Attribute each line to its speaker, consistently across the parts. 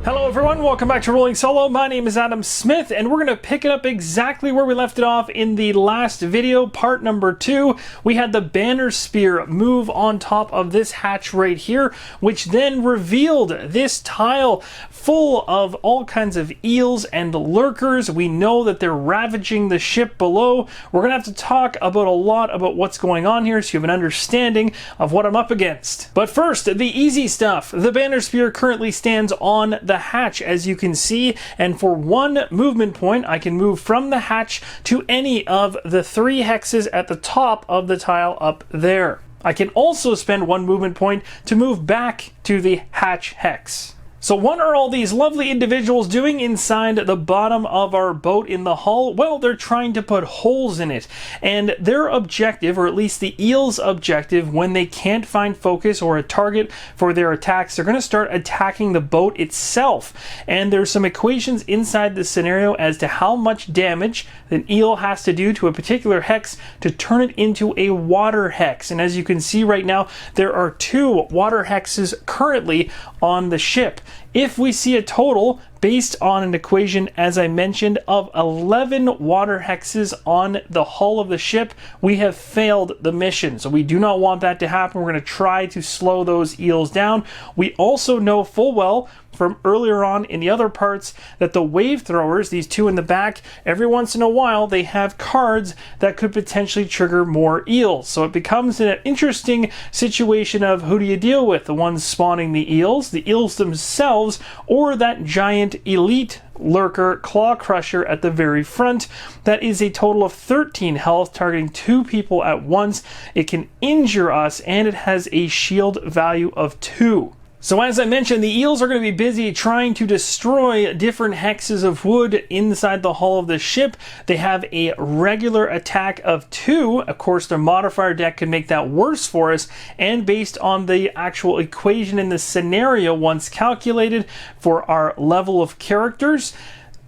Speaker 1: Hello everyone, welcome back to Rolling Solo. My name is Adam Smith, and we're going to pick it up exactly where we left it off in the last video, part number 2. We had the banner spear move on top of this hatch right here, which then revealed this tile full of all kinds of eels and lurkers. We know that they're ravaging the ship below. We're going to have to talk about a lot about what's going on here so you have an understanding of what I'm up against. But first, the easy stuff. The banner spear currently stands on the hatch, as you can see, and for 1 movement point I can move from the hatch to any of the 3 hexes at the top of the tile up there. I can also spend 1 movement point to move back to the hatch hex. So what are all these lovely individuals doing inside the bottom of our boat in the hull? Well, they're trying to put holes in it. And their objective, or at least the eel's objective, when they can't find focus or a target for their attacks, they're going to start attacking the boat itself. And there's some equations inside this scenario as to how much damage an eel has to do to a particular hex to turn it into a water hex. And as you can see right now, there are 2 water hexes currently on the ship. If we see a total based on an equation, as I mentioned, of 11 water hexes on the hull of the ship, we have failed the mission. So we do not want that to happen. We're going to try to slow those eels down. We also know full well from earlier on in the other parts that the wave throwers, these 2 in the back, every once in a while they have cards that could potentially trigger more eels. So it becomes an interesting situation of who do you deal with? The ones spawning the eels themselves, or that giant elite lurker claw crusher at the very front that is a total of 13 health, targeting 2 people at once. It can injure us, and it has a shield value of 2. So as I mentioned, the eels are going to be busy trying to destroy different hexes of wood inside the hull of the ship. They have a regular attack of 2. Of course, their modifier deck can make that worse for us. And based on the actual equation in the scenario, once calculated for our level of characters,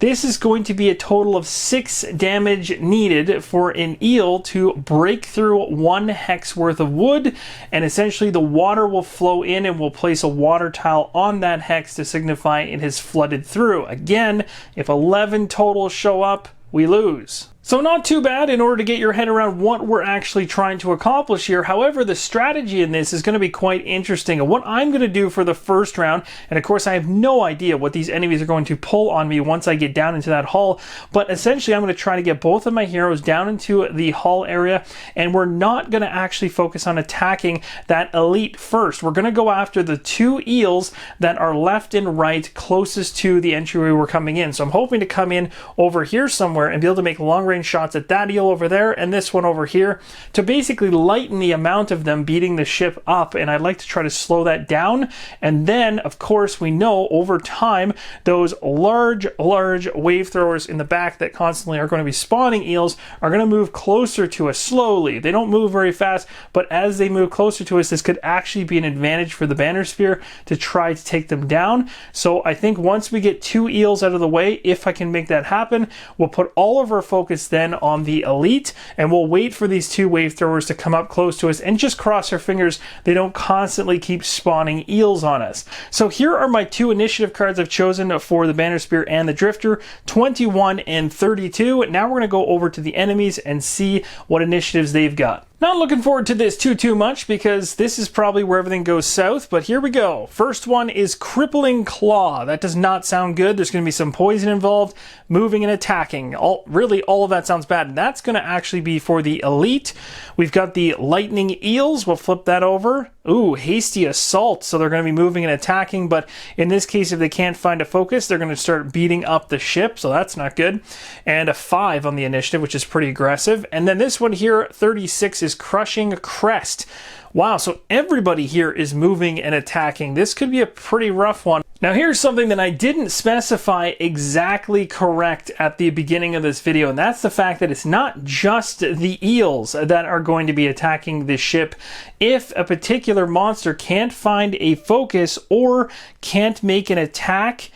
Speaker 1: this is going to be a total of 6 damage needed for an eel to break through 1 hex worth of wood, and essentially the water will flow in and we'll place a water tile on that hex to signify it has flooded through. Again, if 11 total show up, we lose. So not too bad in order to get your head around what we're actually trying to accomplish here. However, the strategy in this is going to be quite interesting. And what I'm going to do for the first round, and of course I have no idea what these enemies are going to pull on me once I get down into that hull, but essentially I'm going to try to get both of my heroes down into the hull area, and we're not going to actually focus on attacking that elite first. We're going to go after the 2 eels that are left and right closest to the entryway we're coming in. So I'm hoping to come in over here somewhere and be able to make long range shots at that eel over there and this one over here to basically lighten the amount of them beating the ship up, and I'd like to try to slow that down. And then of course we know over time those large wave throwers in the back that constantly are going to be spawning eels are going to move closer to us slowly. They don't move very fast, but as they move closer to us, this could actually be an advantage for the banner spear to try to take them down. So I think once we get 2 eels out of the way, if I can make that happen, we'll put all of our focus then on the elite, and we'll wait for these 2 wave throwers to come up close to us and just cross our fingers they don't constantly keep spawning eels on us. So here are my 2 initiative cards I've chosen for the banner spear and the drifter, 21 and 32. Now we're going to go over to the enemies and see what initiatives they've got. Not looking forward to this too much because this is probably where everything goes south, but here we go. First one is Crippling Claw. That does not sound good. There's going to be some poison involved, moving and attacking. Really, all of that sounds bad. And that's going to actually be for the elite. We've got the Lightning Eels. We'll flip that over. Ooh, Hasty Assault. So they're going to be moving and attacking, but in this case, if they can't find a focus, they're going to start beating up the ship, so that's not good. And a 5 on the initiative, which is pretty aggressive. And then this one here, 36, is Crushing Crest. Wow, so everybody here is moving and attacking. This could be a pretty rough one. Now here's something that I didn't specify exactly correct at the beginning of this video, and that's the fact that it's not just the eels that are going to be attacking the ship. If a particular monster can't find a focus or can't make an attack,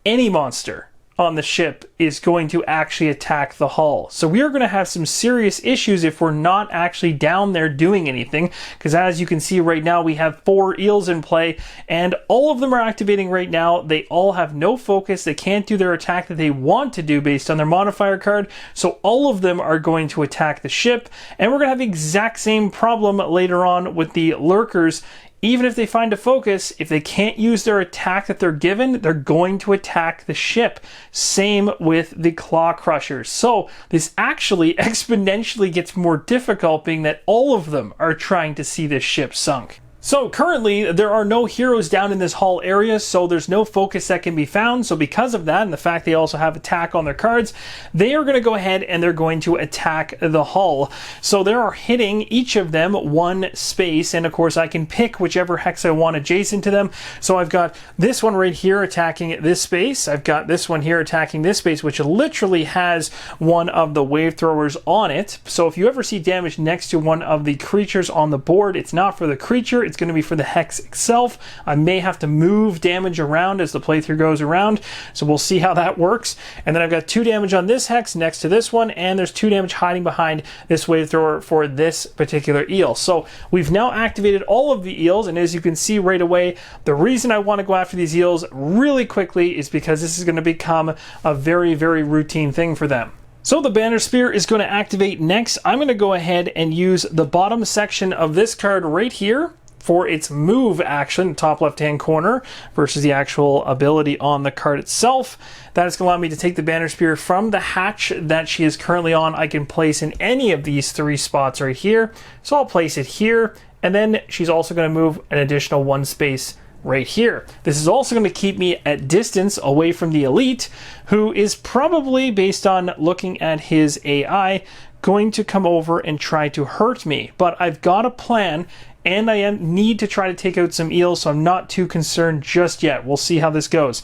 Speaker 1: any monster on the ship is going to actually attack the hull. So we are going to have some serious issues if we're not actually down there doing anything, because as you can see right now, we have 4 eels in play, and all of them are activating right now. They all have no focus. They can't do their attack that they want to do based on their modifier card, so all of them are going to attack the ship, and we're going to have the exact same problem later on with the lurkers. Even if they find a focus, if they can't use their attack that they're given, they're going to attack the ship. Same with the claw crushers. So this actually exponentially gets more difficult, being that all of them are trying to see this ship sunk. So currently there are no heroes down in this hull area, so there's no focus that can be found. So because of that and the fact they also have attack on their cards, they are going to go ahead and they're going to attack the hull. So they are hitting each of them 1 space, and of course I can pick whichever hex I want adjacent to them. So I've got this one right here attacking this space. I've got this one here attacking this space, which literally has one of the wave throwers on it. So if you ever see damage next to one of the creatures on the board, it's not for the creature, it's going to be for the hex itself. I may have to move damage around as the playthrough goes around, so we'll see how that works. And then I've got 2 damage on this hex next to this one, and there's 2 damage hiding behind this wave thrower for this particular eel. So we've now activated all of the eels, and as you can see right away, the reason I want to go after these eels really quickly is because this is going to become a very routine thing for them. So the Banner Spear is going to activate next. I'm going to go ahead and use the bottom section of this card right here for its move action, top left-hand corner, versus the actual ability on the card itself. That is going to allow me to take the Banner Spear from the hatch that she is currently on. I can place in any of these 3 spots right here. So I'll place it here, and then she's also going to move an additional 1 space right here. This is also going to keep me at distance away from the elite, who is probably, based on looking at his AI, going to come over and try to hurt me. But I've got a plan, and I need to try to take out some eels, so I'm not too concerned just yet. We'll see how this goes.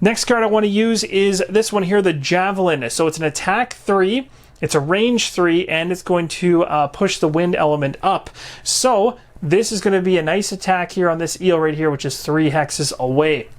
Speaker 1: Next card I want to use is this one here, the Javelin. So it's an attack 3, it's a range 3, and it's going to push the wind element up. So this is going to be a nice attack here on this eel right here, which is 3 hexes away.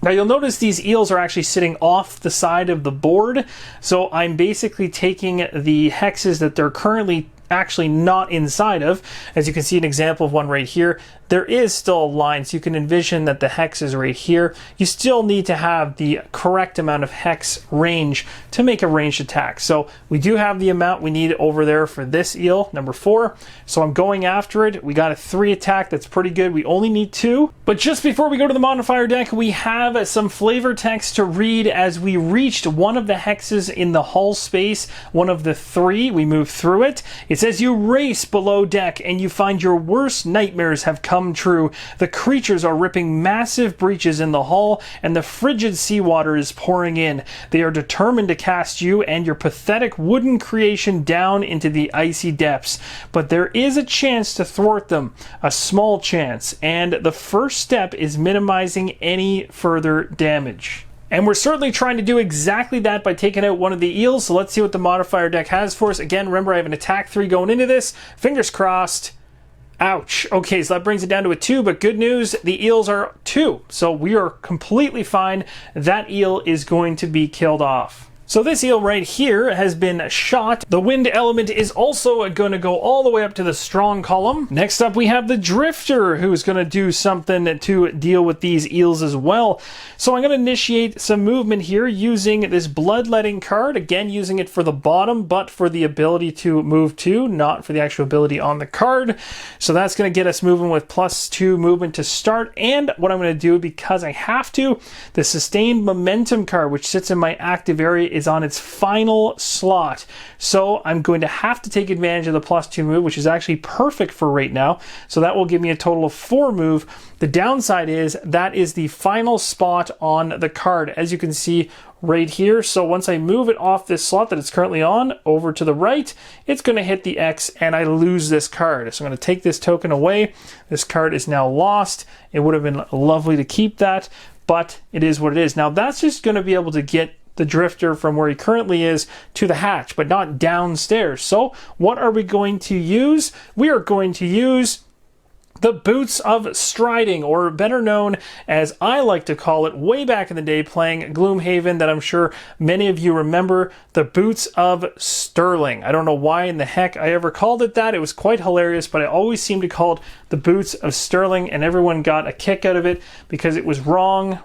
Speaker 1: Now you'll notice these eels are actually sitting off the side of the board, so I'm basically taking the hexes that they're currently actually not inside of. As you can see an example of one right here, there is still a line, so you can envision that the hex is right here. You still need to have the correct amount of hex range to make a ranged attack. So we do have the amount we need over there for this eel, number 4. So I'm going after it. We got a 3 attack, that's pretty good. We only need 2. But just before we go to the modifier deck, we have some flavor text to read as we reached one of the hexes in the hull space, one of the 3. We move through it. It says you race below deck and you find your worst nightmares have come true. The creatures are ripping massive breaches in the hull and the frigid seawater is pouring in. They are determined to cast you and your pathetic wooden creation down into the icy depths. But there is a chance to thwart them, a small chance, and the first step is minimizing any further damage. And we're certainly trying to do exactly that by taking out one of the eels, so let's see what the modifier deck has for us. Again, remember I have an attack 3 going into this. Fingers crossed. Ouch. Okay, so that brings it down to a 2, but good news, the eels are 2. So we are completely fine. That eel is going to be killed off. So this eel right here has been shot. The wind element is also going to go all the way up to the strong column. Next up we have the drifter, who's going to do something to deal with these eels as well. So I'm going to initiate some movement here using this bloodletting card, again using it for the bottom but for the ability to move to, not for the actual ability on the card. So that's going to get us moving with +2 movement to start. And what I'm going to do, because I have to, the sustained momentum card, which sits in my active area, is on its final slot. So I'm going to have to take advantage of the +2 move, which is actually perfect for right now. So that will give me a total of 4 move. The downside is that is the final spot on the card, as you can see right here. So once I move it off this slot that it's currently on over to the right, it's going to hit the X and I lose this card. So I'm going to take this token away. This card is now lost. It would have been lovely to keep that, but it is what it is. Now that's just going to be able to get the drifter from where he currently is to the hatch, but not downstairs. So what are we going to use? We are going to use the Boots of Striding, or better known as I like to call it way back in the day playing Gloomhaven, that I'm sure many of you remember, the Boots of Sterling. I don't know why in the heck I ever called it that. It was quite hilarious, but I always seemed to call it the Boots of Sterling, and everyone got a kick out of it because it was wrong.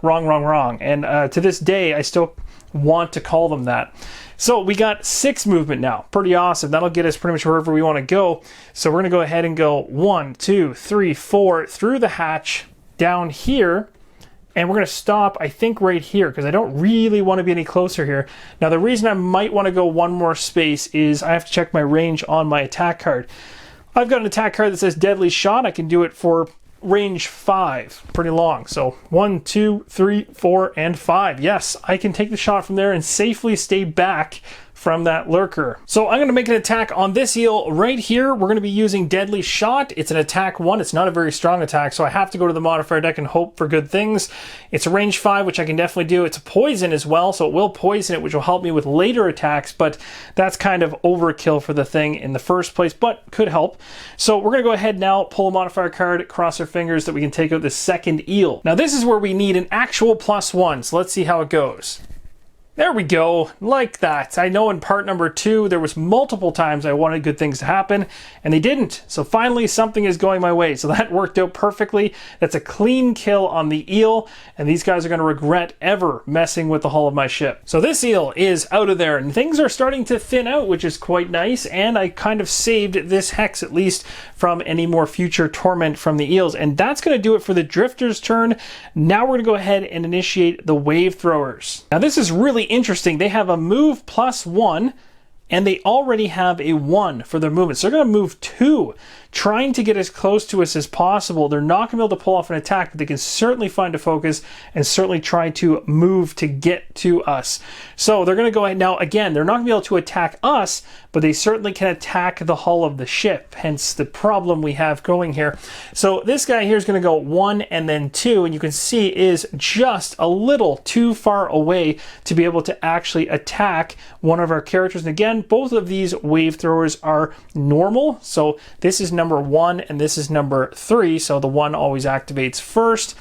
Speaker 1: And to this day, I still want to call them that. So we got 6 movement now. Pretty awesome. That'll get us pretty much wherever we want to go. So we're going to go ahead and go 1, 2, 3, 4 through the hatch down here. And we're going to stop, I think, right here because I don't really want to be any closer here. Now, the reason I might want to go one more space is I have to check my range on my attack card. I've got an attack card that says Deadly Shot. I can do it for range 5, pretty long. So 1, 2, 3, 4, and 5. Yes, I can take the shot from there and safely stay back from that lurker. So I'm going to make an attack on this eel right here. We're going to be using Deadly Shot. It's an attack 1. It's not a very strong attack, so I have to go to the modifier deck and hope for good things. It's a range 5, which I can definitely do. It's a poison as well, so it will poison it, which will help me with later attacks, but that's kind of overkill for the thing in the first place, but could help. So we're going to go ahead now, pull a modifier card, cross our fingers that we can take out the second eel. Now this is where we need an actual +1, so let's see how it goes. There we go, like that. I know in part number 2, there was multiple times I wanted good things to happen, and they didn't. So finally, something is going my way. So that worked out perfectly. That's a clean kill on the eel, and these guys are going to regret ever messing with the hull of my ship. So this eel is out of there, and things are starting to thin out, which is quite nice, and I kind of saved this hex, at least, from any more future torment from the eels. And that's going to do it for the drifter's turn. Now we're going to go ahead and initiate the wave throwers. Now this is really interesting. They have a move +1 and they already have a 1 for their movement. So they're going to move 2, trying to get as close to us as possible. They're not going to be able to pull off an attack, but they can certainly find a focus and certainly try to move to get to us. So they're going to go ahead. Now, again, they're not going to be able to attack us, but they certainly can attack the hull of the ship, hence the problem we have going here. So this guy here is going to go 1 and then 2, and you can see is just a little too far away to be able to actually attack one of our characters. And again, both of these wave throwers are normal. So this is number 1 and this is number 3. So the 1 always activates first.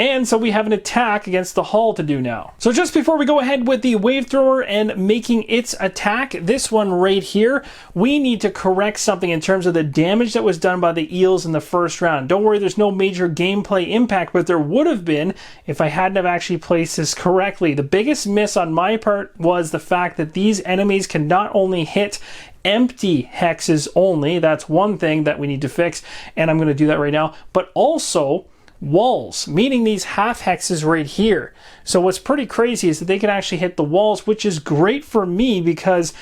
Speaker 1: And so we have an attack against the hull to do now. So just before we go ahead with the wave thrower and making its attack, this one right here, we need to correct something in terms of the damage that was done by the eels in the first round. Don't worry, there's no major gameplay impact, but there would have been if I hadn't have actually placed this correctly. The biggest miss on my part was the fact that these enemies can not only hit empty hexes only, that's one thing that we need to fix, and I'm going to do that right now, but also walls, meaning these half hexes right here. So what's pretty crazy is that they can actually hit the walls, which is great for me because,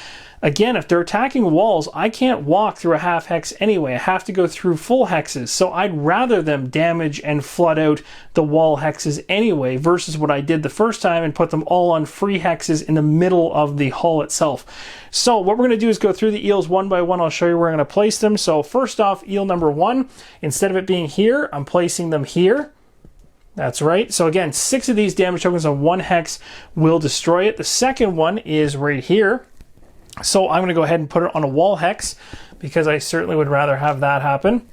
Speaker 1: again, if they're attacking walls, I can't walk through a half hex anyway. I have to go through full hexes. So I'd rather them damage and flood out the wall hexes anyway versus what I did the first time and put them all on free hexes in the middle of the hull itself. So what we're going to do is go through the eels one by one. I'll show you where I'm going to place them. So first off, eel number 1, instead of it being here, I'm placing them here. That's right. So again, 6 of these damage tokens on 1 hex will destroy it. The second one is right here. So I'm going to go ahead and put it on a wall hex because I certainly would rather have that happen.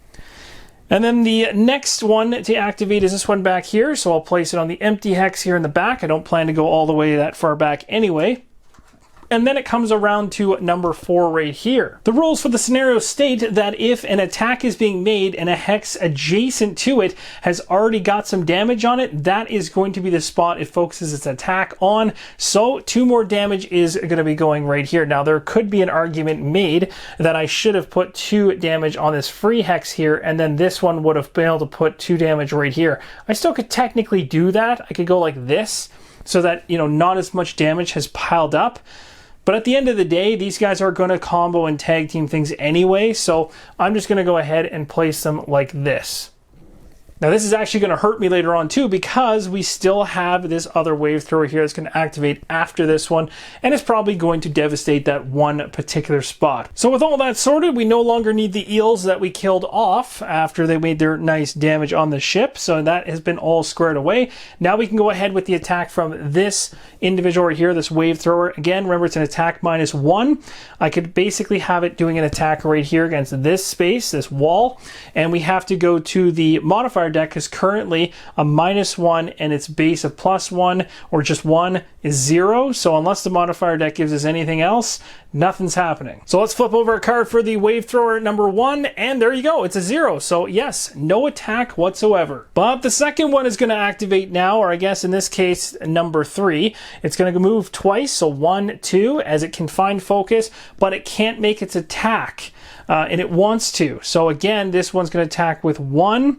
Speaker 1: And then the next one to activate is this one back here. So I'll place it on the empty hex here in the back. I don't plan to go all the way that far back anyway. and then it comes around to number 4 right here. The rules for the scenario state that if an attack is being made and a hex adjacent to it has already got some damage on it, that is going to be the spot it focuses its attack on. So 2 more damage is going to be going right here. Now there could be an argument made that I should have put 2 damage on this free hex here, and then this one would have been able to put 2 damage right here. I still could technically do that. I could go like this so that, you know, not as much damage has piled up. But at the end of the day, these guys are going to combo and tag team things anyway, so I'm just going to go ahead and place them like this. Now this is actually going to hurt me later on too, because we still have this other wave thrower here that's going to activate after this one, and it's probably going to devastate that one particular spot. So with all that sorted, we no longer need the eels that we killed off after they made their nice damage on the ship, so that has been all squared away. Now we can go ahead with the attack from this individual right here, this wave thrower. Again, remember it's an attack -1. I could basically have it doing an attack right here against this space, this wall, and we have to go to the modifier deck is currently a -1 and its base of +1 or just 1 is 0. So unless the modifier deck gives us anything else, nothing's happening. So let's flip over a card for the wave thrower number 1, and there you go, it's a 0. So yes, no attack whatsoever. But the second one is going to activate now, or I guess in this case number 3. It's going to move twice, so 1, 2, as it can find focus, but it can't make its attack, and it wants to. So again, this one's going to attack with 1.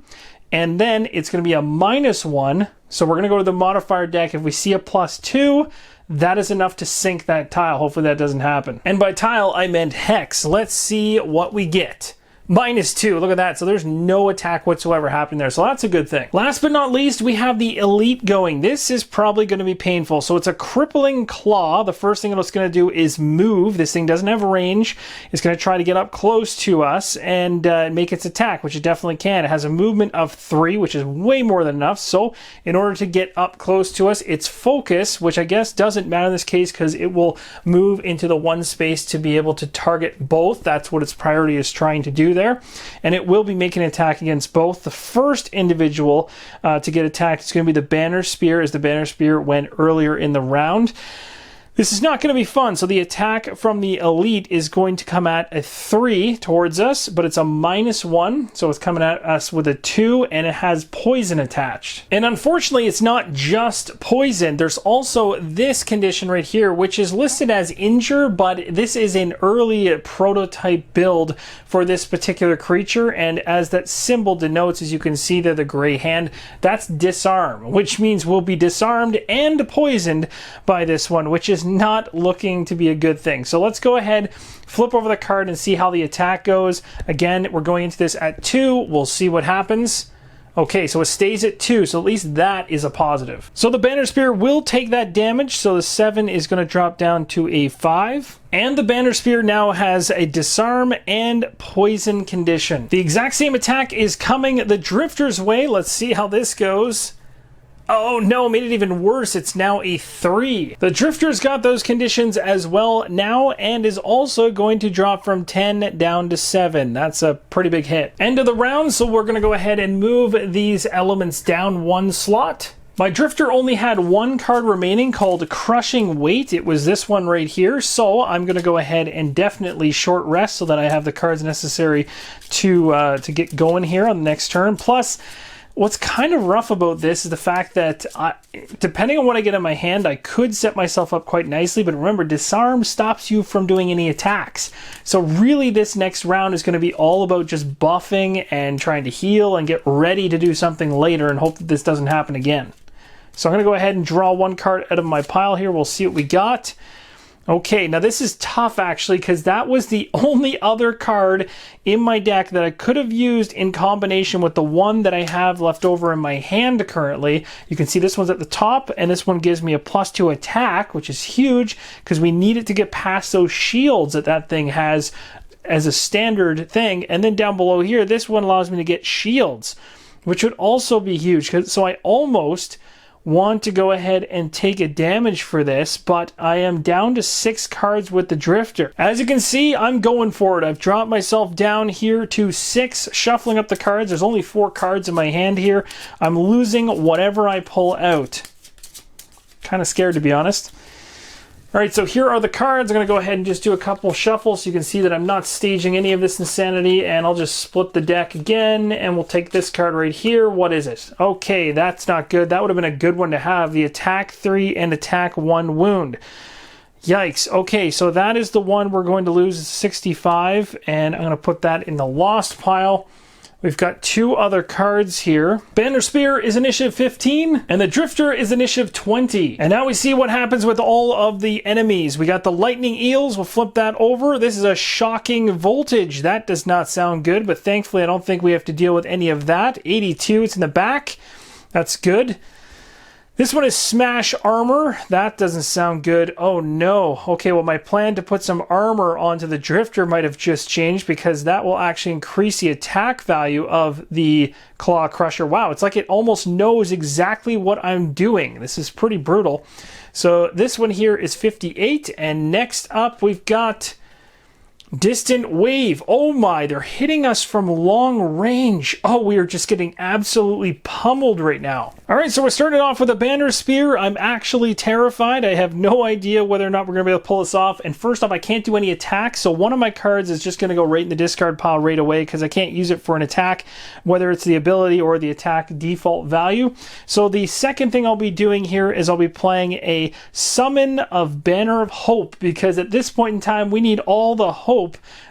Speaker 1: And then it's going to be a -1. So we're going to go to the modifier deck. If we see a +2, that is enough to sink that tile. Hopefully that doesn't happen. And by tile, I meant hex. Let's see what we get. -2, look at that. So there's no attack whatsoever happening there. So that's a good thing. Last but not least, we have the elite going. This is probably going to be painful. So it's a crippling claw. The first thing it's going to do is move. This thing doesn't have range. It's going to try to get up close to us and make its attack, which it definitely can. It has a movement of 3, which is way more than enough. So in order to get up close to us, its focus, which I guess doesn't matter in this case because it will move into the one space to be able to target both. That's what its priority is trying to do there, and it will be making an attack against both. The first individual to get attacked is going to be the banner spear, as the banner spear went earlier in the round. This is not going to be fun. So the attack from the elite is going to come at a 3 towards us, but it's a -1. So it's coming at us with a 2, and it has poison attached. And unfortunately, it's not just poison. There's also this condition right here, which is listed as injure, but this is an early prototype build for this particular creature. And as that symbol denotes, as you can see there, the gray hand, that's disarm, which means we'll be disarmed and poisoned by this one, which is not looking to be a good thing. So let's go ahead, flip over the card and see how the attack goes. Again, we're going into this at 2. We'll see what happens. Okay, so it stays at 2, so at least that is a positive. So the banner spear will take that damage, so the 7 is going to drop down to a 5. And the banner spear now has a disarm and poison condition. The exact same attack is coming the drifter's way. Let's see how this goes. Oh no, made it even worse. It's now a 3. The drifter's got those conditions as well now, and is also going to drop from 10 down to 7. That's a pretty big hit. End of the round, so we're going to go ahead and move these elements down 1 slot. My drifter only had 1 card remaining called Crushing Weight. It was this one right here, so I'm going to go ahead and definitely short rest so that I have the cards necessary to get going here on the next turn. Plus, what's kind of rough about this is the fact that depending on what I get in my hand, I could set myself up quite nicely, but remember, disarm stops you from doing any attacks. So really this next round is going to be all about just buffing and trying to heal and get ready to do something later and hope that this doesn't happen again. So I'm going to go ahead and draw 1 card out of my pile here. We'll see what we got. Okay, now this is tough actually, because that was the only other card in my deck that I could have used in combination with the one that I have left over in my hand currently. You can see this one's at the top, and this one gives me a +2 attack, which is huge because we need it to get past those shields that that thing has as a standard thing. And then down below here, this one allows me to get shields, which would also be huge. So I almost want to go ahead and take a damage for this, but I am down to 6 cards with the drifter. As you can see, I'm going for it. I've dropped myself down here to 6, shuffling up the cards. There's only 4 cards in my hand here. I'm losing whatever I pull out. Kind of scared, to be honest. All right, so here are the cards. I'm going to go ahead and just do a couple shuffles so you can see that I'm not staging any of this insanity, and I'll just split the deck again, and we'll take this card right here. What is it? Okay, that's not good. That would have been a good one to have. The attack 3 and attack 1 wound. Yikes. Okay, so that is the one we're going to lose. It's 65, and I'm going to put that in the lost pile. We've got 2 other cards here. Banner Spear is initiative 15, and the Drifter is initiative 20. And now we see what happens with all of the enemies. We got the Lightning Eels. We'll flip that over. This is a shocking voltage. That does not sound good, but thankfully I don't think we have to deal with any of that. 82, it's in the back. That's good. This one is Smash Armor. That doesn't sound good. Oh no. Okay, well my plan to put some armor onto the Drifter might have just changed, because that will actually increase the attack value of the Claw Crusher. Wow, it's like it almost knows exactly what I'm doing. This is pretty brutal. So this one here is 58, and next up we've got Distant Wave. Oh my, they're hitting us from long range. Oh, we are just getting absolutely pummeled right now. All right, so we're starting off with a Banner Spear. I'm actually terrified. I have no idea whether or not we're going to be able to pull this off. And first off, I can't do any attacks, so one of my cards is just going to go right in the discard pile right away, because I can't use it for an attack, whether it's the ability or the attack default value. So the second thing I'll be doing here is I'll be playing a Summon of Banner of Hope, because at this point in time, we need all the hope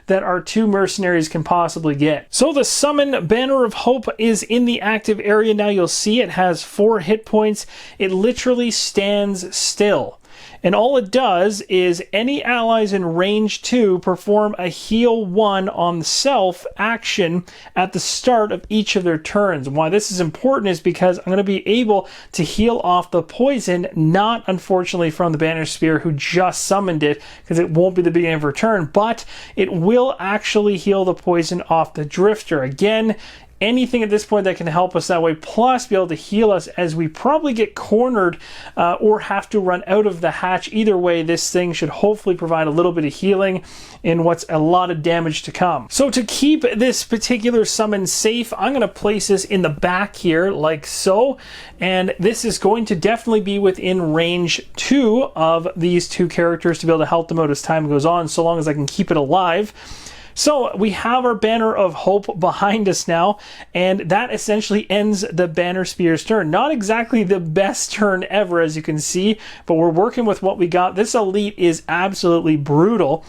Speaker 1: that our 2 mercenaries can possibly get. So the Summon Banner of Hope is in the active area now. You'll see it has 4 hit points. It literally stands still. And all it does is any allies in range 2 perform a heal 1 on self action at the start of each of their turns. And why this is important is because I'm going to be able to heal off the poison, not unfortunately from the Banner Spear who just summoned it, because it won't be the beginning of her turn, but it will actually heal the poison off the Drifter. Again, anything at this point that can help us that way, plus be able to heal us as we probably get cornered or have to run out of the hatch. Either way, this thing should hopefully provide a little bit of healing in what's a lot of damage to come. So to keep this particular summon safe, I'm going to place this in the back here like so, and this is going to definitely be within range 2 of these 2 characters to be able to help them out as time goes on, so long as I can keep it alive. So we have our Banner of Hope behind us now, and that essentially ends the Banner Spear's turn. Not exactly the best turn ever, as you can see, but we're working with what we got. This elite is absolutely brutal.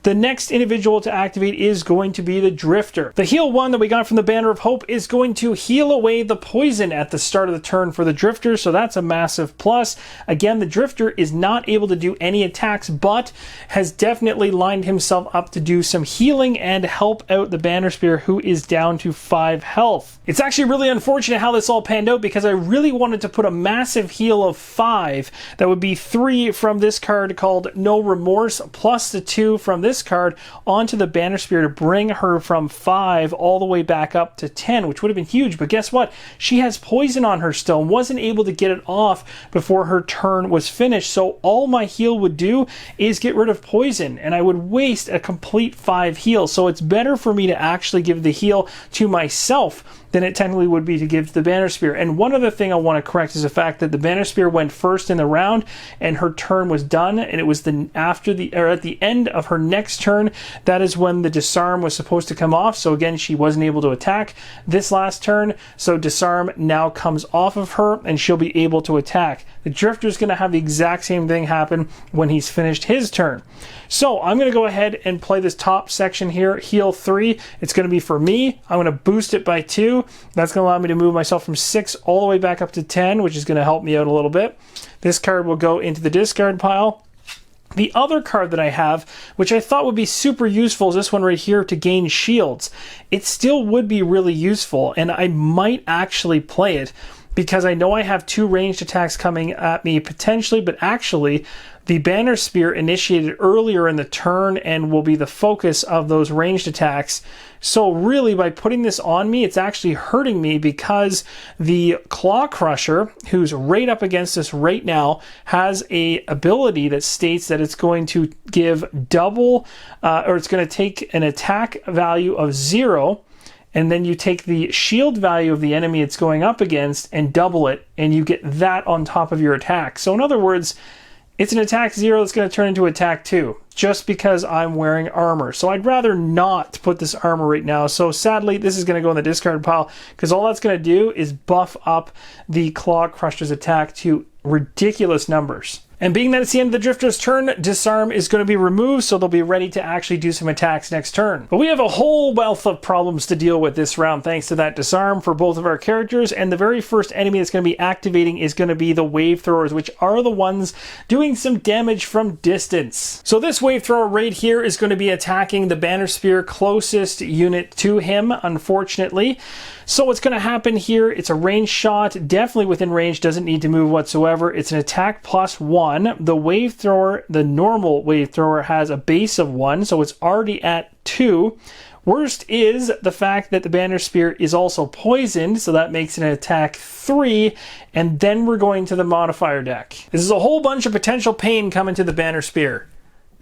Speaker 1: The next individual to activate is going to be the Drifter. The heal 1 that we got from the Banner of Hope is going to heal away the poison at the start of the turn for the Drifter, so that's a massive plus. Again, the Drifter is not able to do any attacks, but has definitely lined himself up to do some healing and help out the Banner Spear, who is down to 5 health. It's actually really unfortunate how this all panned out, because I really wanted to put a massive heal of 5. That would be 3 from this card called No Remorse, plus the 2 from this card onto the Banner Spear to bring her from 5 all the way back up to 10, which would have been huge. But guess what? She has poison on her still and wasn't able to get it off before her turn was finished. So all my heal would do is get rid of poison, and I would waste a complete 5 heal. So it's better for me to actually give the heal to myself than it technically would be to give to the Banner Spear. And one other thing I want to correct is the fact that the Banner Spear went first in the round and her turn was done, and it was at the end of her next turn, that is when the disarm was supposed to come off. So again, she wasn't able to attack this last turn, so disarm now comes off of her and she'll be able to attack. The Drifter is going to have the exact same thing happen when he's finished his turn. So I'm going to go ahead and play this top section here, heal 3. It's going to be for me. I'm going to boost it by 2. That's going to allow me to move myself from 6 all the way back up to 10, which is going to help me out a little bit. This card will go into the discard pile. The other card that I have, which I thought would be super useful, is this one right here to gain shields. It still would be really useful, and I might actually play it, because I know I have 2 ranged attacks coming at me potentially, but actually the Banner Spear initiated earlier in the turn and will be the focus of those ranged attacks. So really, by putting this on me, it's actually hurting me, because the Claw Crusher, who's right up against us right now, has a ability that states that it's going to give double, or it's going to take an attack value of 0, and then you take the shield value of the enemy it's going up against and double it, and you get that on top of your attack. So in other words, it's an attack 0 that's going to turn into attack 2 just because I'm wearing armor. So I'd rather not put this armor right now. So sadly, this is going to go in the discard pile because all that's going to do is buff up the Claw Crusher's attack to ridiculous numbers. And being that it's the end of the Drifter's turn, Disarm is going to be removed, so they'll be ready to actually do some attacks next turn. But we have a whole wealth of problems to deal with this round thanks to that Disarm for both of our characters, and the very first enemy that's going to be activating is going to be the Wave Throwers, which are the ones doing some damage from distance. So this Wave Thrower right here is going to be attacking the Banner Spear closest unit to him, unfortunately. So what's going to happen here, it's a range shot, definitely within range, doesn't need to move whatsoever. It's an attack +1. The Wave Thrower, the normal Wave Thrower, has a base of 1, so it's already at 2. Worst is the fact that the Banner Spear is also poisoned, so that makes it an attack 3, and then we're going to the modifier deck. This is a whole bunch of potential pain coming to the Banner Spear.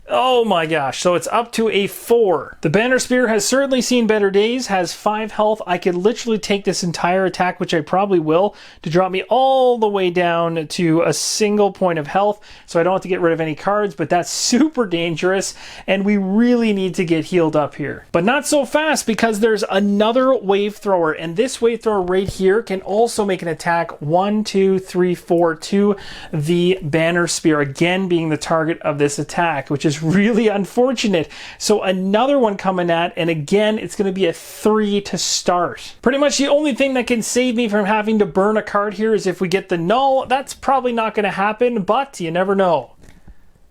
Speaker 1: Oh my gosh, so it's up to a 4. The Banner Spear has certainly seen better days, has 5 health. I could literally take this entire attack, which I probably will, to drop me all the way down to a single point of health, so I don't have to get rid of any cards, but that's super dangerous, and we really need to get healed up here. But not so fast, because there's another Wave Thrower, and this Wave Thrower right here can also make an attack 1, 2, 3, 4 to the Banner Spear, again being the target of this attack, which is really unfortunate. So another one coming at, and again it's going to be a 3 to start. Pretty much the only thing that can save me from having to burn a card here is if we get the null. That's probably not going to happen, but you never know.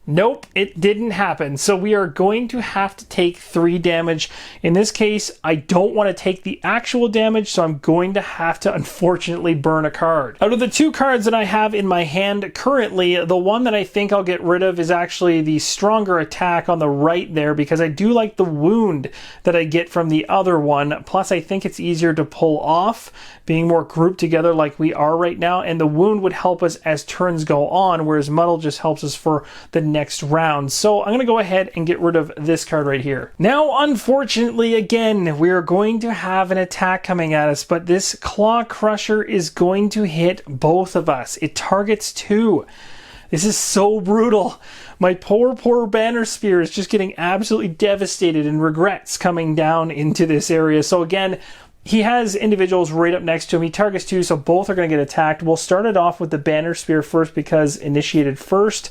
Speaker 1: Nope, it didn't happen. So we are going to have to take 3 damage. In this case, I don't want to take the actual damage, so I'm going to have to unfortunately burn a card. Out of the 2 cards that I have in my hand currently, the one that I think I'll get rid of is actually the stronger attack on the right there, because I do like the wound that I get from the other one. Plus, I think it's easier to pull off, being more grouped together like we are right now, and the wound would help us as turns go on, whereas Muddle just helps us for the next round. So I'm going to go ahead and get rid of this card right here. Now, unfortunately, again, we're going to have an attack coming at us, but this Claw Crusher is going to hit both of us. It targets 2. This is so brutal. My poor Banner Spear is just getting absolutely devastated and regrets coming down into this area. So again, he has individuals right up next to him. He targets 2, so both are going to get attacked. We'll start it off with the Banner Spear first because initiated first.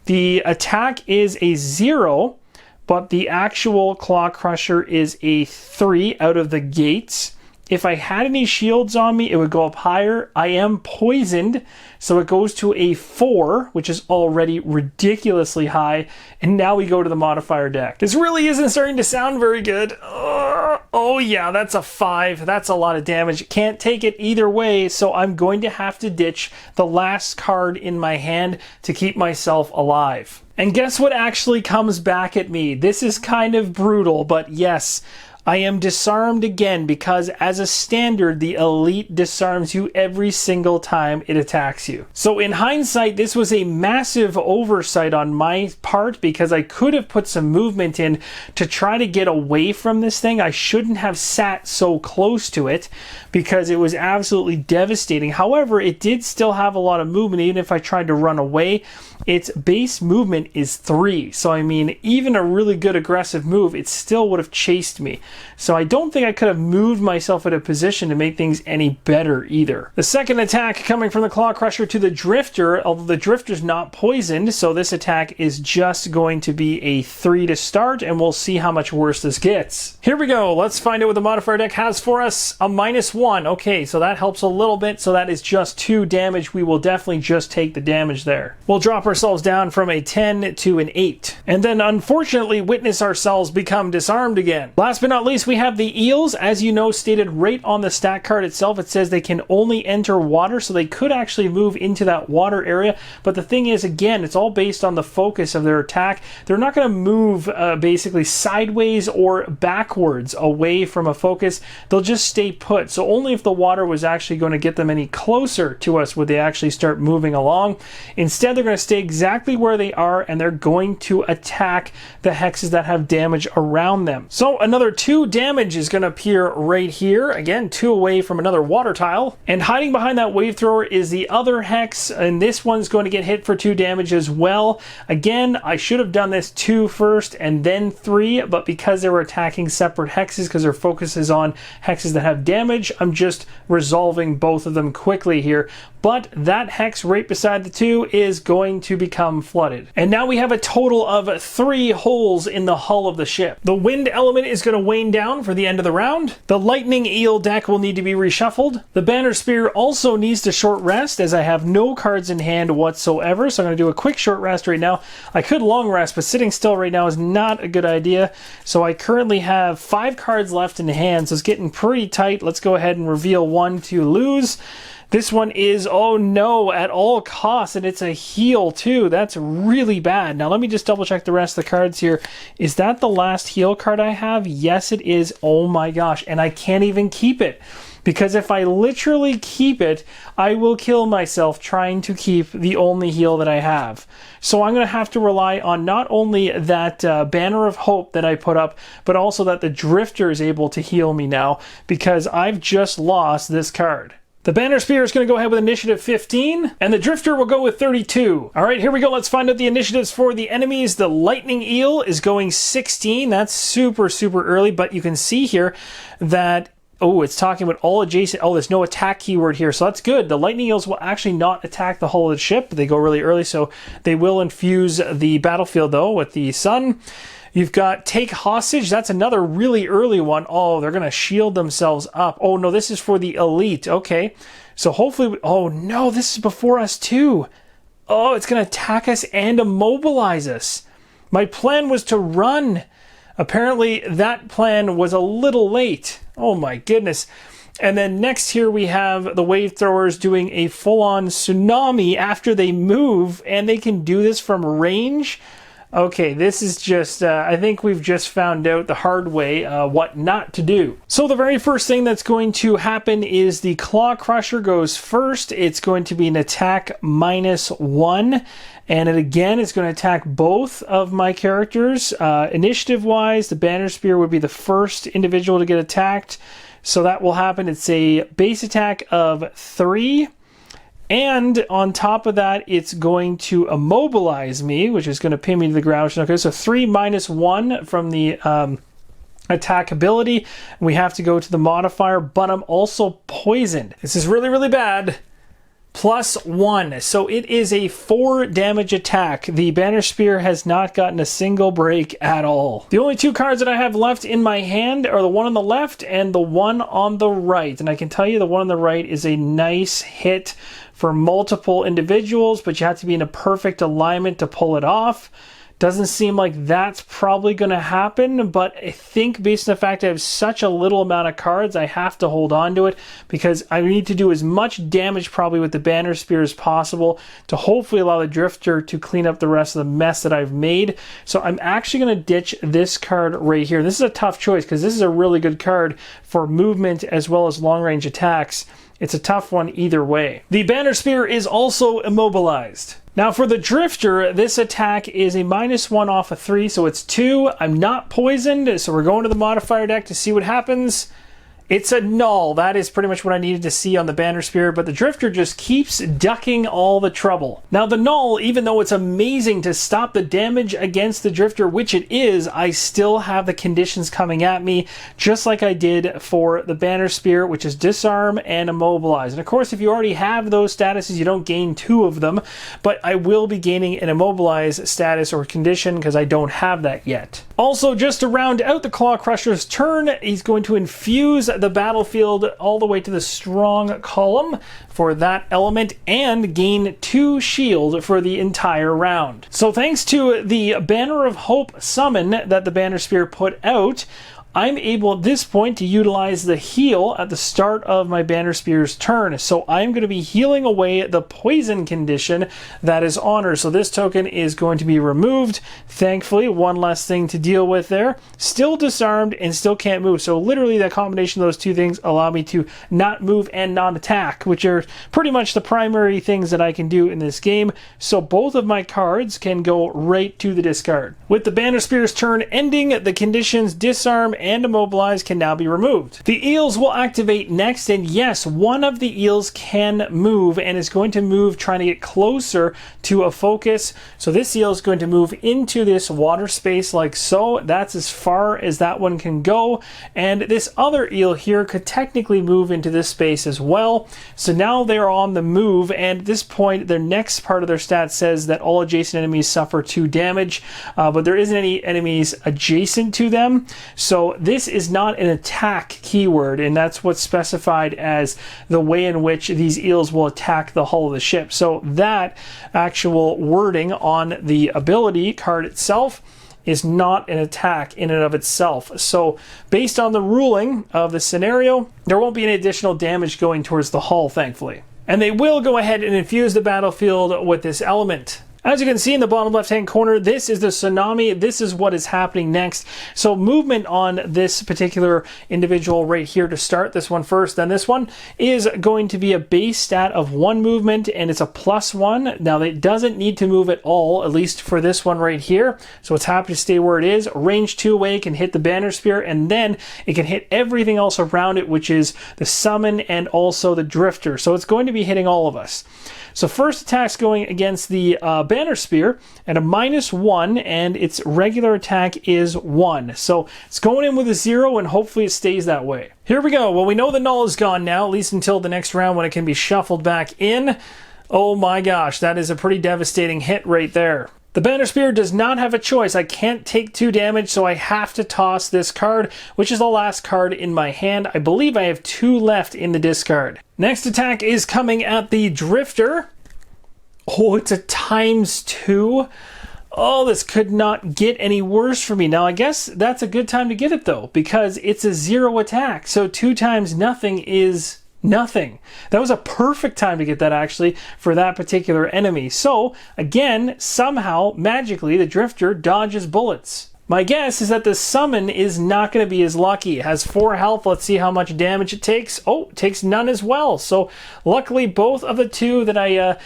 Speaker 1: The attack is a 0, but the actual Claw Crusher is a 3 out of the gates. If I had any shields on me, it would go up higher. I am poisoned, so it goes to a 4, which is already ridiculously high. And now we go to the modifier deck. This really isn't starting to sound very good. Oh yeah, that's a 5. That's a lot of damage. Can't take it either way, so I'm going to have to ditch the last card in my hand to keep myself alive. And guess what actually comes back at me? This is kind of brutal, but yes, I am disarmed again because as a standard, the elite disarms you every single time it attacks you. So in hindsight, this was a massive oversight on my part because I could have put some movement in to try to get away from this thing. I shouldn't have sat so close to it because it was absolutely devastating. However, it did still have a lot of movement. Even if I tried to run away, its base movement is 3. So I mean, even a really good aggressive move, it still would have chased me. So I don't think I could have moved myself at a position to make things any better either. The second attack coming from the Claw Crusher to the Drifter, although the Drifter's not poisoned, so this attack is just going to be a 3 to start, and we'll see how much worse this gets. Here we go. Let's find out what the modifier deck has for us. A -1. Okay, so that helps a little bit, so that is just 2 damage. We will definitely just take the damage there. We'll drop ourselves down from a 10 to an 8, and then unfortunately witness ourselves become disarmed again. Last but not least, we have the Eels. As you know, stated right on the stat card itself, it says they can only enter water, so they could actually move into that water area. But the thing is, again, it's all based on the focus of their attack. They're not going to move basically sideways or backwards away from a focus. They'll just stay put. So only if the water was actually going to get them any closer to us would they actually start moving along. Instead, they're going to stay exactly where they are, and they're going to attack the hexes that have damage around them. So another 2 2 damage is going to appear right here. Again, 2 away from another water tile. And hiding behind that wave thrower is the other hex, and this one's going to get hit for 2 damage as well. Again, I should have done this 2 first and then 3, but because they were attacking separate hexes, because their focus is on hexes that have damage, I'm just resolving both of them quickly here. But that hex right beside the 2 is going to become flooded. And now we have a total of 3 holes in the hull of the ship. The wind element is going to wane down for the end of the round. The lightning eel deck will need to be reshuffled. The banner spear also needs to short rest, as I have no cards in hand whatsoever, so I'm going to do a quick short rest right now. I could long rest, but sitting still right now is not a good idea. So I currently have 5 cards left in hand, so it's getting pretty tight. Let's go ahead and reveal one to lose. This one is, oh no, at all costs, and it's a heal too. That's really bad. Now let me just double check the rest of the cards here. Is that the last heal card I have? Yes, it is. Oh my gosh, and I can't even keep it. Because if I literally keep it, I will kill myself trying to keep the only heal that I have. So I'm going to have to rely on not only that banner of hope that I put up, but also that the drifter is able to heal me now, because I've just lost this card. The banner spear is going to go ahead with initiative 15, and the drifter will go with 32. All right, here we go. Let's find out the initiatives for the enemies. The lightning eel is going 16. That's super, super early, but you can see here that, oh, it's talking about all adjacent. Oh, there's no attack keyword here, so that's good. The lightning eels will actually not attack the hull of the ship. They go really early, so they will infuse the battlefield, though, with the sun. You've got take hostage. That's another really early one. Oh, they're going to shield themselves up. Oh, no, this is for the elite. Okay. So hopefully... Oh, no, this is before us, too. Oh, it's going to attack us and immobilize us. My plan was to run. Apparently, that plan was a little late. Oh, my goodness. And then next here we have the wave throwers doing a full-on tsunami after they move, and they can do this from range. Okay, this is just, I think we've just found out the hard way what not to do. So the very first thing that's going to happen is the Claw Crusher goes first. It's going to be an attack -1. And it, again, is going to attack both of my characters. Initiative-wise, the Banner Spear would be the first individual to get attacked. So that will happen. It's a base attack of 3. And on top of that, it's going to immobilize me, which is going to pin me to the ground. Okay, so 3 -1 from the attack ability. We have to go to the modifier, but I'm also poisoned. This is really, really bad. +1. So it is a 4 damage attack. The Banner Spear has not gotten a single break at all. The only 2 cards that I have left in my hand are the one on the left and the one on the right. And I can tell you the one on the right is a nice hit for multiple individuals, but you have to be in a perfect alignment to pull it off. Doesn't seem like that's probably going to happen, but I think based on the fact I have such a little amount of cards, I have to hold on to it because I need to do as much damage probably with the Banner Spear as possible to hopefully allow the Drifter to clean up the rest of the mess that I've made. So I'm actually going to ditch this card right here. This is a tough choice because this is a really good card for movement as well as long-range attacks. It's a tough one either way. The Banner Spear is also immobilized. Now for the Drifter, this attack is a -1 off of 3, so it's 2. I'm not poisoned, so we're going to the modifier deck to see what happens. It's a null. That is pretty much what I needed to see on the Banner Spear, but the Drifter just keeps ducking all the trouble. Now the null, even though it's amazing to stop the damage against the Drifter, which it is, I still have the conditions coming at me, just like I did for the Banner Spear, which is disarm and immobilize. And of course, if you already have those statuses, you don't gain 2 of them, but I will be gaining an immobilize status or condition because I don't have that yet. Also, just to round out the Claw Crusher's turn, he's going to infuse the battlefield all the way to the strong column for that element and gain 2 shield for the entire round. So thanks to the Banner of Hope summon that the Banner Spear put out, I'm able at this point to utilize the heal at the start of my Banner Spear's turn. So I'm going to be healing away the poison condition that is on her. So this token is going to be removed. Thankfully, one less thing to deal with there. Still disarmed and still can't move. So literally the combination of those 2 things allow me to not move and not attack, which are pretty much the primary things that I can do in this game. So both of my cards can go right to the discard. With the Banner Spear's turn ending, the conditions disarm and immobilize can now be removed. The eels will activate next, and yes, one of the eels can move and is going to move trying to get closer to a focus. So this eel is going to move into this water space like so. That's as far as that one can go. And this other eel here could technically move into this space as well. So now they're on the move, and at this point, their next part of their stat says that all adjacent enemies suffer 2 damage, but there isn't any enemies adjacent to them. So this is not an attack keyword, and that's what's specified as the way in which these eels will attack the hull of the ship. So that actual wording on the ability card itself is not an attack in and of itself. So based on the ruling of the scenario, there won't be any additional damage going towards the hull, thankfully. And they will go ahead and infuse the battlefield with this element. As you can see in the bottom left-hand corner, this is the tsunami. This is what is happening next. So movement on this particular individual right here to start, this one first, then this one, is going to be a base stat of 1 movement, and it's a +1. Now, it doesn't need to move at all, at least for this one right here. So it's happy to stay where it is. Range 2 away, it can hit the banner spear, and then it can hit everything else around it, which is the summon and also the drifter. So it's going to be hitting all of us. So first attack's going against the banner spear at a -1, and its regular attack is 1. So it's going in with a 0, and hopefully it stays that way. Here we go. Well, we know the null is gone now, at least until the next round when it can be shuffled back in. Oh my gosh, that is a pretty devastating hit right there. The banner spear does not have a choice. I can't take 2 damage, so I have to toss this card, which is the last card in my hand. I believe I have 2 left in the discard. Next attack is coming at the drifter. Oh, it's a ×2. Oh, this could not get any worse for me. Now, I guess that's a good time to get it, though, because it's a 0 attack. So 2 times nothing is nothing. That was a perfect time to get that, actually, for that particular enemy. So, again, somehow, magically, the drifter dodges bullets. My guess is that the summon is not going to be as lucky. It has 4 health. Let's see how much damage it takes. Oh, it takes none as well. So luckily, both of the 2 that I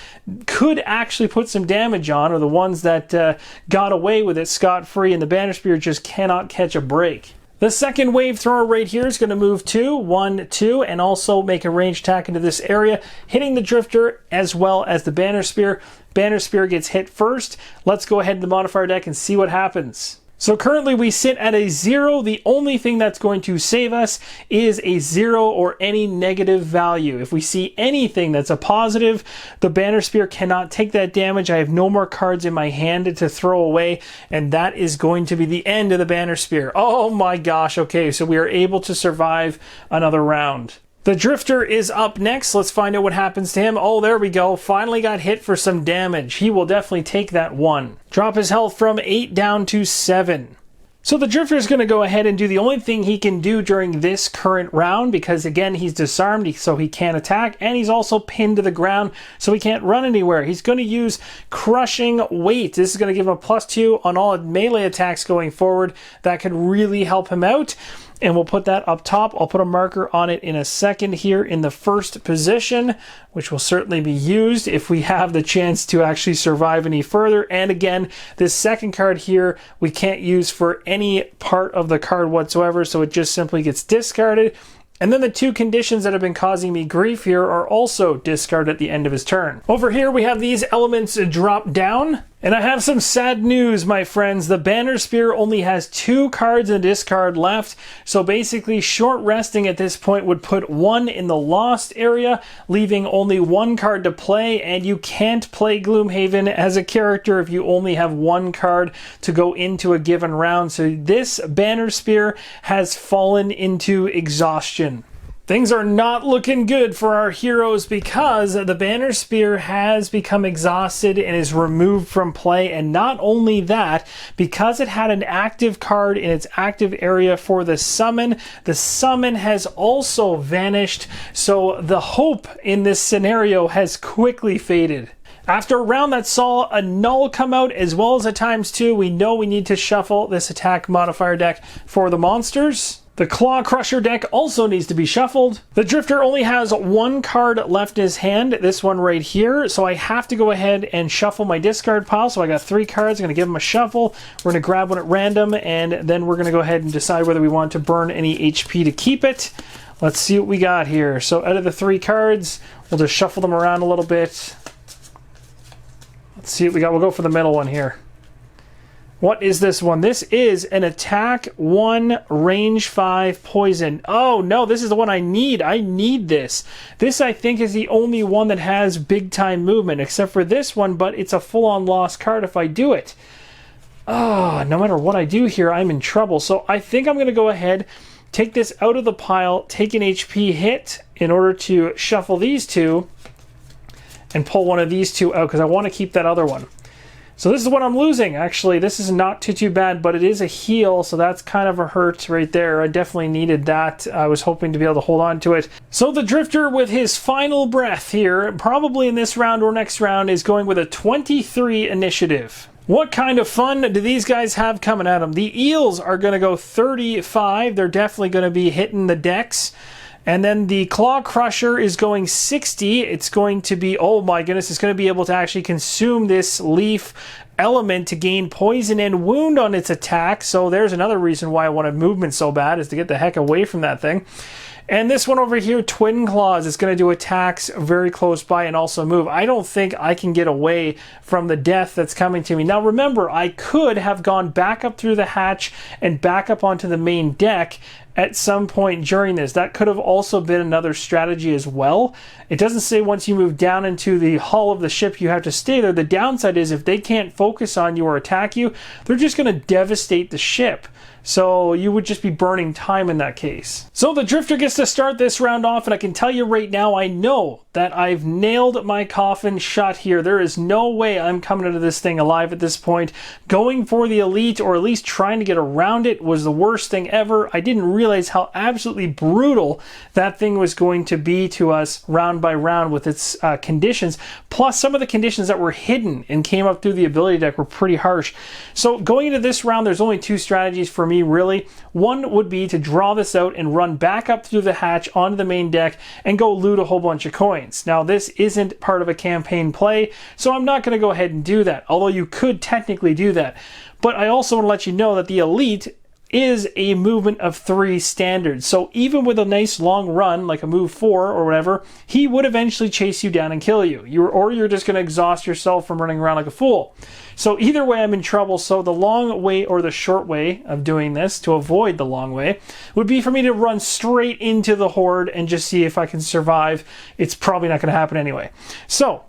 Speaker 1: could actually put some damage on are the ones that got away with it scot-free, and the banner spear just cannot catch a break. The second wave thrower right here is going to move 2, 1, 2, and also make a ranged attack into this area, hitting the drifter as well as the banner spear. Banner spear gets hit first. Let's go ahead to the modifier deck and see what happens. So currently we sit at a 0. The only thing that's going to save us is a 0 or any negative value. If we see anything that's a positive, the banner spear cannot take that damage. I have no more cards in my hand to throw away, and that is going to be the end of the banner spear. Oh my gosh, okay, so we are able to survive another round. The drifter is up next. Let's find out what happens to him. Oh, there we go. Finally got hit for some damage. He will definitely take that 1. Drop his health from 8 down to 7. So the drifter is going to go ahead and do the only thing he can do during this current round, because again, he's disarmed, so he can't attack, and he's also pinned to the ground, so he can't run anywhere. He's going to use crushing weight. This is going to give him a +2 on all melee attacks going forward. That could really help him out. And we'll put that up top. I'll put a marker on it in a second here in the first position, which will certainly be used if we have the chance to actually survive any further. And again, this second card here, we can't use for any part of the card whatsoever, so it just simply gets discarded. And then the 2 conditions that have been causing me grief here are also discarded at the end of his turn. Over here, we have these elements drop down. And I have some sad news, my friends. The banner spear only has 2 cards in the discard left. So basically, short resting at this point would put 1 in the lost area, leaving only 1 card to play. And you can't play Gloomhaven as a character if you only have 1 card to go into a given round. So this banner spear has fallen into exhaustion. Things are not looking good for our heroes because the banner spear has become exhausted and is removed from play. And not only that, because it had an active card in its active area for the summon has also vanished. So the hope in this scenario has quickly faded. After a round that saw a null come out as well as a ×2, we know we need to shuffle this attack modifier deck for the monsters. The Claw Crusher deck also needs to be shuffled. The Drifter only has one card left in his hand, this one right here, so I have to go ahead and shuffle my discard pile. So I got 3 cards, I'm going to give them a shuffle. We're going to grab one at random, and then we're going to go ahead and decide whether we want to burn any HP to keep it. Let's see what we got here. So out of the 3 cards, we'll just shuffle them around a little bit. Let's see what we got. We'll go for the middle one here. What is this one? This is an attack 1, range 5, poison. Oh no, this is the one I need. I need this. This, I think, is the only one that has big time movement, except for this one, but it's a full-on lost card if I do it. Oh, no matter what I do here, I'm in trouble. So I think I'm going to go ahead, take this out of the pile, take an HP hit in order to shuffle these 2, and pull one of these 2 out, because I want to keep that other one. So this is what I'm losing. Actually, this is not too bad, but it is a heal, so that's kind of a hurt right there. I definitely needed that. I was hoping to be able to hold on to it. So the Drifter, with his final breath here, probably in this round or next round, is going with a 23 initiative. What kind of fun do these guys have coming at them? The Eels are going to go 35. They're definitely going to be hitting the decks. And then the Claw Crusher is going 60. It's going to be, oh my goodness, it's going to be able to actually consume this leaf element to gain poison and wound on its attack. So there's another reason why I wanted movement so bad, is to get the heck away from that thing. And this one over here, Twin Claws, is going to do attacks very close by and also move. I don't think I can get away from the death that's coming to me. Now remember, I could have gone back up through the hatch and back up onto the main deck at some point during this. That could have also been another strategy as well. It doesn't say once you move down into the hull of the ship you have to stay there. The downside is if they can't focus on you or attack you, they're just going to devastate the ship. So you would just be burning time in that case. So the Drifter gets to start this round off, and I can tell you right now, I know that I've nailed my coffin shut here. There is no way I'm coming out of this thing alive at this point. Going for the elite, or at least trying to get around it, was the worst thing ever. I didn't realize how absolutely brutal that thing was going to be to us round by round with its conditions. Plus, some of the conditions that were hidden and came up through the ability deck were pretty harsh. So going into this round, there's only 2 strategies for me, really. One would be to draw this out and run back up through the hatch onto the main deck and go loot a whole bunch of coins. Now, this isn't part of a campaign play, so I'm not going to go ahead and do that, although you could technically do that. But I also want to let you know that the elite is a movement of 3 standard. So even with a nice long run, like a move 4 or whatever, he would eventually chase you down and kill you. Or you're just going to exhaust yourself from running around like a fool. So either way, I'm in trouble. So the long way, or the short way of doing this, to avoid the long way, would be for me to run straight into the horde and just see if I can survive. It's probably not going to happen anyway. So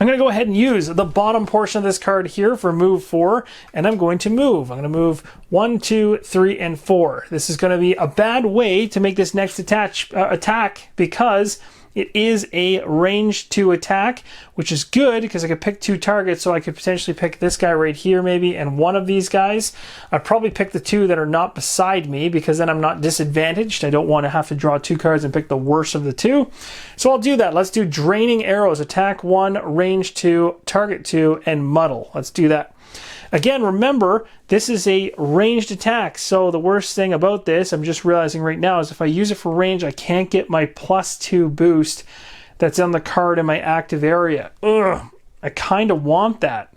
Speaker 1: I'm going to go ahead and use the bottom portion of this card here for move 4, and I'm going to move. I'm going to move 1, 2, 3, and 4. This is going to be a bad way to make this next attack because it is a range 2 attack, which is good because I could pick 2 targets, so I could potentially pick this guy right here maybe and one of these guys. I'd probably pick the 2 that are not beside me because then I'm not disadvantaged. I don't want to have to draw 2 cards and pick the worst of the 2. So I'll do that. Let's do Draining Arrows, attack 1, range 2, target 2, and muddle. Let's do that. Again, remember, this is a ranged attack, so the worst thing about this, I'm just realizing right now, is if I use it for range, I can't get my +2 boost that's on the card in my active area. Ugh, I kind of want that.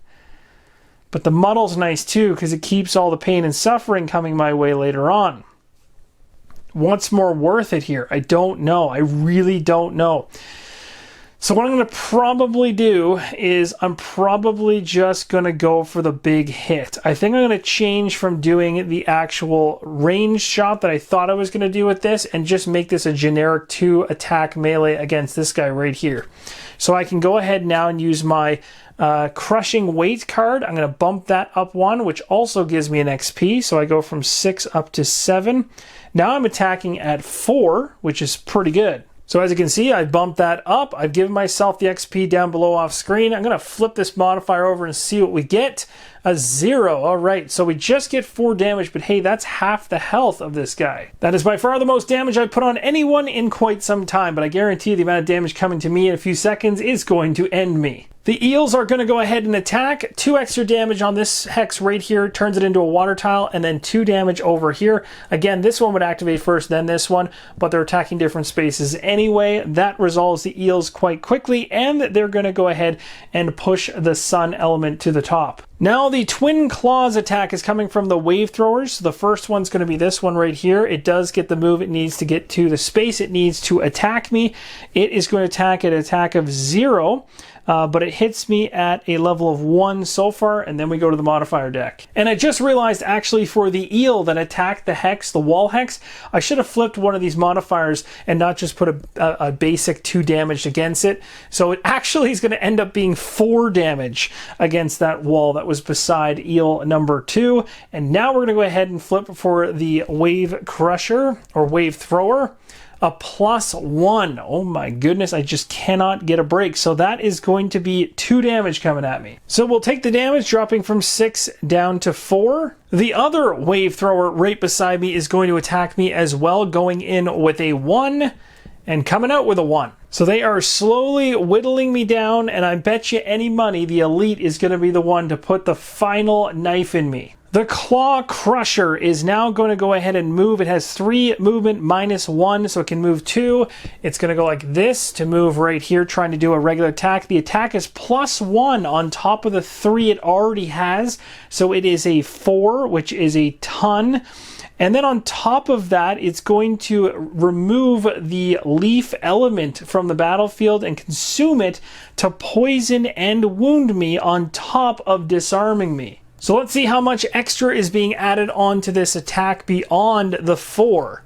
Speaker 1: But the muddle's nice too, because it keeps all the pain and suffering coming my way later on. What's more worth it here? I don't know. I really don't know. So what I'm going to probably do is I'm probably just going to go for the big hit. I think I'm going to change from doing the actual range shot that I thought I was going to do with this and just make this a generic 2 attack melee against this guy right here. So I can go ahead now and use my Crushing Weight card. I'm going to bump that up 1, which also gives me an XP. So I go from 6 up to 7. Now I'm attacking at 4, which is pretty good. So as you can see, I bumped that up. I've given myself the XP down below off screen. I'm going to flip this modifier over and see what we get. A 0. All right, so we just get 4 damage, but hey, that's half the health of this guy. That is by far the most damage I've put on anyone in quite some time, but I guarantee the amount of damage coming to me in a few seconds is going to end me. The eels are going to go ahead and attack. 2 extra damage on this hex right here, turns it into a water tile, and then 2 damage over here. Again, this one would activate first, then this one, but they're attacking different spaces anyway. That resolves the eels quite quickly, and they're going to go ahead and push the sun element to the top. Now the twin claws attack is coming from the wave throwers. The first one's going to be this one right here. It does get the move it needs to get to the space it needs to attack me. It is going to attack at an attack of 0. But it hits me at a level of 1 so far, and then we go to the modifier deck. And I just realized actually for the eel that attacked the hex, the wall hex, I should have flipped one of these modifiers and not just put a basic 2 damage against it. So it actually is going to end up being 4 damage against that wall that was beside eel number 2. And now we're going to go ahead and flip for the wave crusher or wave thrower. A +1. Oh my goodness, I just cannot get a break. So that is going to be 2 damage coming at me. So we'll take the damage, dropping from 6 down to 4. The other wave thrower right beside me is going to attack me as well, going in with a 1 and coming out with a 1. So they are slowly whittling me down, and I bet you any money the elite is going to be the one to put the final knife in me. The Claw Crusher is now going to go ahead and move. It has 3 movement -1, so it can move 2. It's going to go like this to move right here, trying to do a regular attack. The attack is +1 on top of the 3 it already has, so it is a 4, which is a ton. And then on top of that, it's going to remove the leaf element from the battlefield and consume it to poison and wound me on top of disarming me. So let's see how much extra is being added onto this attack beyond the 4.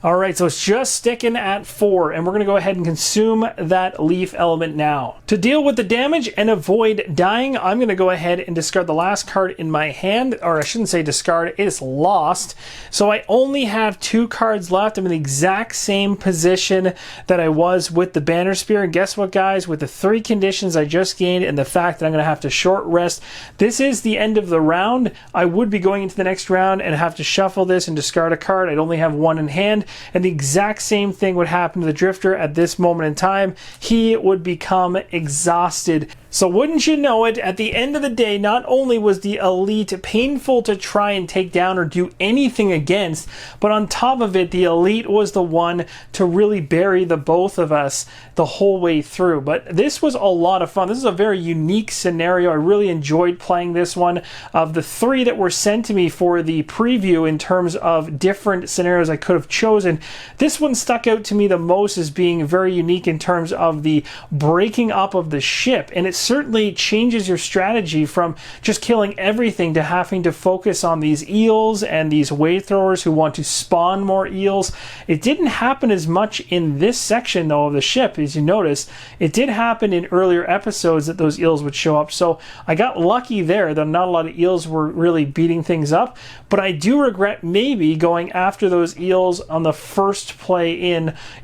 Speaker 1: All right, so it's just sticking at 4, and we're going to go ahead and consume that leaf element now. To deal with the damage and avoid dying, I'm going to go ahead and discard the last card in my hand, or I shouldn't say discard, it is lost. So I only have 2 cards left. I'm in the exact same position that I was with the Banner Spear, and guess what, guys? With the 3 conditions I just gained and the fact that I'm going to have to short rest, this is the end of the round. I would be going into the next round and have to shuffle this and discard a card. I'd only have 1 in hand. And the exact same thing would happen to the Drifter at this moment in time. He would become exhausted. So wouldn't you know it, at the end of the day, not only was the elite painful to try and take down or do anything against, but on top of it, the elite was the one to really bury the both of us the whole way through. But this was a lot of fun. This is a very unique scenario. I really enjoyed playing this one. Of the 3 that were sent to me for the preview in terms of different scenarios I could have chosen, this one stuck out to me the most as being very unique in terms of the breaking up of the ship. And it certainly changes your strategy from just killing everything to having to focus on these eels and these wave throwers who want to spawn more eels. It didn't happen as much in this section though of the ship, as you notice. It did happen in earlier episodes that those eels would show up, so I got lucky there that not a lot of eels were really beating things up, but I do regret maybe going after those eels on the first play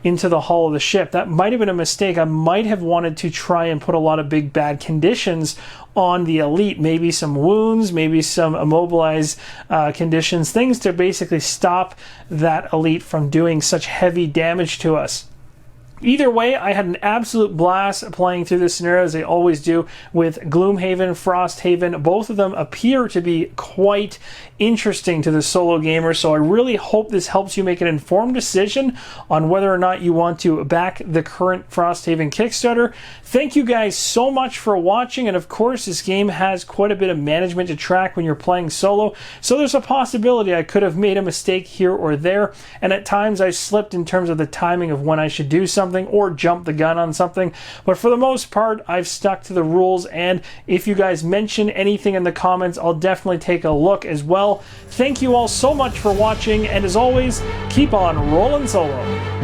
Speaker 1: into the hull of the ship. That might have been a mistake. I might have wanted to try and put a lot of big bad conditions on the elite, maybe some wounds, maybe some immobilized conditions, things to basically stop that elite from doing such heavy damage to us. Either way, I had an absolute blast playing through this scenario, as I always do with Gloomhaven, Frosthaven. Both of them appear to be quite interesting to the solo gamer, so I really hope this helps you make an informed decision on whether or not you want to back the current Frosthaven Kickstarter. Thank you guys so much for watching, and of course this game has quite a bit of management to track when you're playing solo, so there's a possibility I could have made a mistake here or there, and at times I slipped in terms of the timing of when I should do something or jump the gun on something, but for the most part I've stuck to the rules, and if you guys mention anything in the comments, I'll definitely take a look as well. Thank you all so much for watching, and as always, keep on rolling solo.